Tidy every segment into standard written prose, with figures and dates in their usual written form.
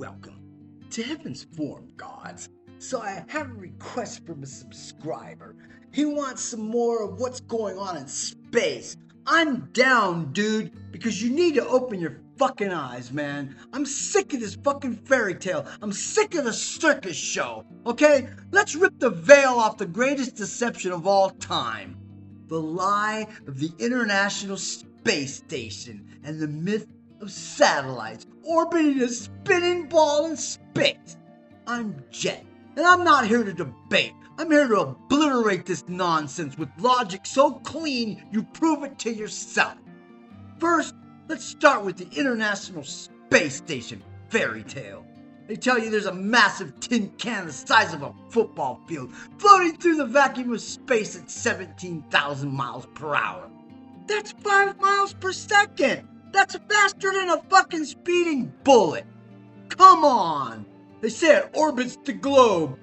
welcome to Heaven's Forum, gods. So I have a request from a subscriber. He wants some more of what's going on in space. I'm down, dude, because you need to open your fucking eyes, man. I'm sick of this fucking fairy tale. I'm sick of the circus show, okay? Let's rip the veil off the greatest deception of all time. The lie of the International Space Station and the myth of satellites orbiting a spinning ball in space. I'm Jet, and I'm not here to debate. I'm here to obliterate this nonsense with logic so clean you prove it to yourself. First, let's start with the International Space Station fairy tale. They tell you there's a massive tin can the size of a football field floating through the vacuum of space at 17,000 miles per hour. That's 5 miles per second. That's faster than a fucking speeding bullet. Come on. They say it orbits the globe,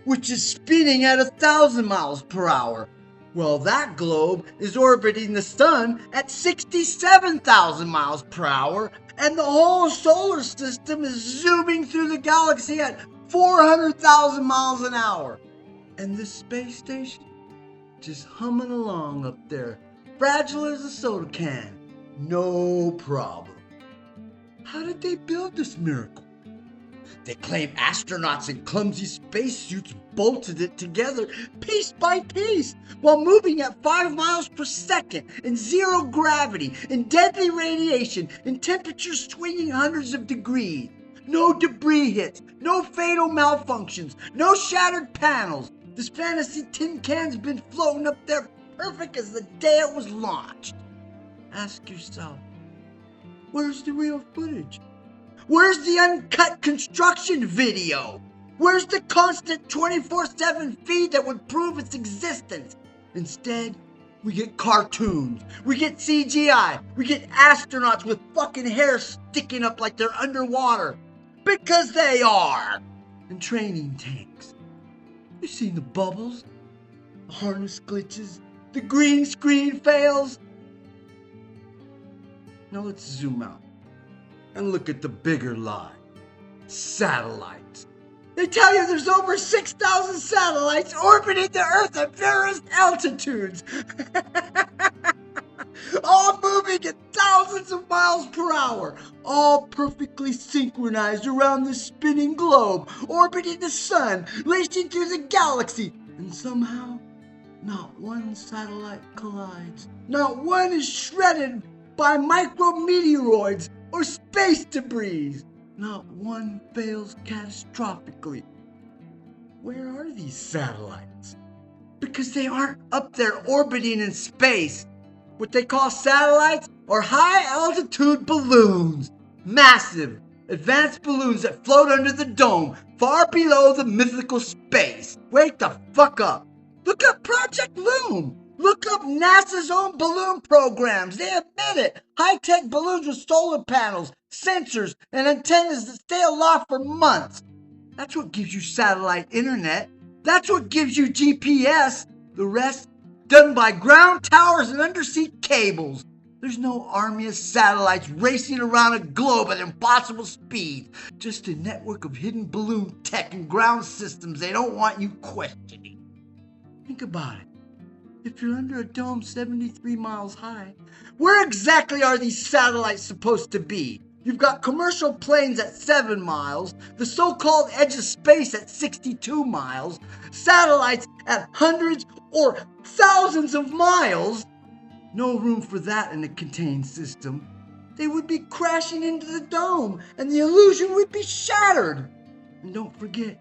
which is spinning at 1,000 miles per hour. Well, that globe is orbiting the sun at 67,000 miles per hour, and the whole solar system is zooming through the galaxy at 400,000 miles an hour. And this space station just humming along up there, fragile as a soda can. No problem. How did they build this miracle? They claim astronauts in clumsy spacesuits bolted it together piece by piece while moving at 5 miles per second in zero gravity, in deadly radiation, in temperatures swinging hundreds of degrees. No debris hits, no fatal malfunctions, no shattered panels. This fantasy tin can's been floating up there perfect as the day it was launched. Ask yourself, where's the real footage? Where's the uncut construction video? Where's the constant 24/7 feed that would prove its existence? Instead, we get cartoons, we get CGI, we get astronauts with fucking hair sticking up like they're underwater. Because they are! And training tanks. You've seen the bubbles, the harness glitches, the green screen fails. Now let's zoom out and look at the bigger lie. Satellites. They tell you there's over 6,000 satellites orbiting the Earth at various altitudes. All moving at thousands of miles per hour. All perfectly synchronized around the spinning globe, orbiting the sun, racing through the galaxy. And somehow, not one satellite collides. Not one is shredded by micrometeoroids or space debris. Not one fails catastrophically. Where are these satellites? Because they aren't up there orbiting in space. What they call satellites are high-altitude balloons. Massive, advanced balloons that float under the dome, far below the mythical space. Wake the fuck up. Look up Project Loom. Look up NASA's own balloon programs. They admit it. High-tech balloons with solar panels, sensors, and antennas that stay aloft for months. That's what gives you satellite internet. That's what gives you GPS. The rest done by ground towers and undersea cables. There's no army of satellites racing around a globe at impossible speed. Just a network of hidden balloon tech and ground systems they don't want you questioning. Think about it. If you're under a dome 73 miles high, where exactly are these satellites supposed to be? You've got commercial planes at 7 miles, the so-called edge of space at 62 miles, satellites at hundreds or thousands of miles. No room for that in a contained system. They would be crashing into the dome, and the illusion would be shattered. And don't forget,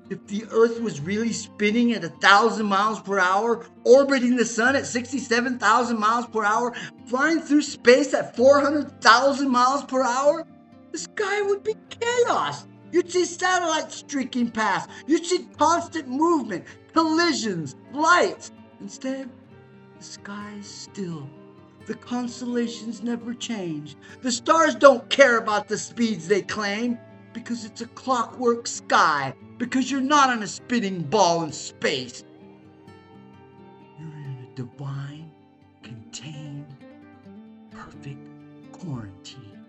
if the Earth was really spinning at 1,000 miles per hour, orbiting the sun at 67,000 miles per hour, flying through space at 400,000 miles per hour, the sky would be chaos. You'd see satellites streaking past. You'd see constant movement, collisions, lights. Instead, the sky is still. The constellations never change. The stars don't care about the speeds they claim. Because it's a clockwork sky. Because you're not on a spinning ball in space. You're in a divine, contained, perfect quarantine.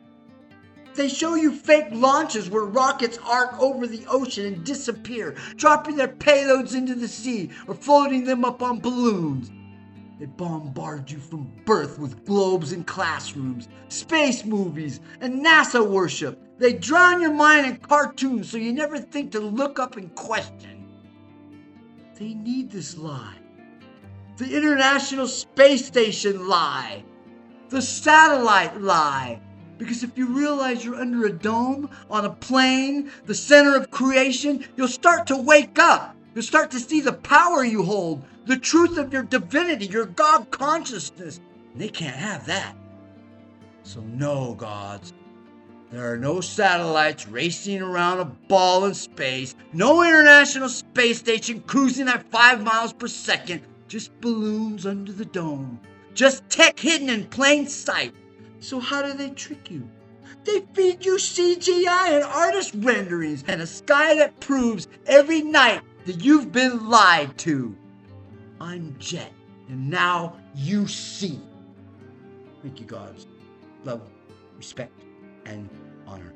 They show you fake launches where rockets arc over the ocean and disappear, dropping their payloads into the sea or floating them up on balloons. They bombard you from birth with globes and classrooms, space movies, and NASA worship. They drown your mind in cartoons so you never think to look up and question. They need this lie. The International Space Station lie. The satellite lie. Because if you realize you're under a dome, on a plane, the center of creation, you'll start to wake up. You'll start to see the power you hold, the truth of your divinity, your God consciousness. And they can't have that. So no, gods. There are no satellites racing around a ball in space, no International Space Station cruising at 5 miles per second, just balloons under the dome, just tech hidden in plain sight. So how do they trick you? They feed you CGI and artist renderings and a sky that proves every night that you've been lied to. I'm Jet, and now you see. Thank you, gods. Love, respect, and honor.